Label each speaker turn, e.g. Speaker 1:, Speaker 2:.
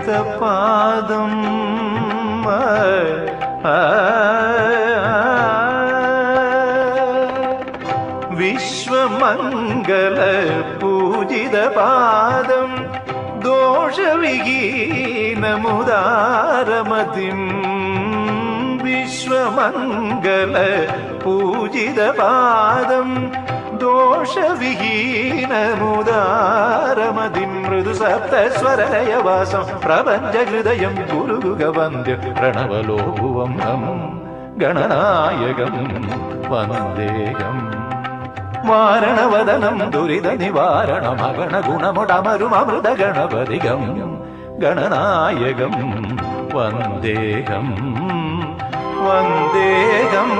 Speaker 1: പൂജിതപാദം വിശ്വമംഗല പൂജിതപാദം ദോഷവിഹീനമുദാരമതിം വിശ്വമംഗല പൂജിതപാദം ദോഷവിഹീനമുദാരമതിം മൃദുസപ്തസ്വരലയവാസം പ്രപഞ്ചഹൃദയം ഗുരുഗുഗവന്ദ്യ പ്രണവലോഭുവം ഗണനായകം വന്ദേഹം വാരണവദനം ദുരിത നിവാരണമഗണഗുണമുടമരുമൃത ഗണപതികം ഗണനായകം വന്ദേഹം വന്ദേഹം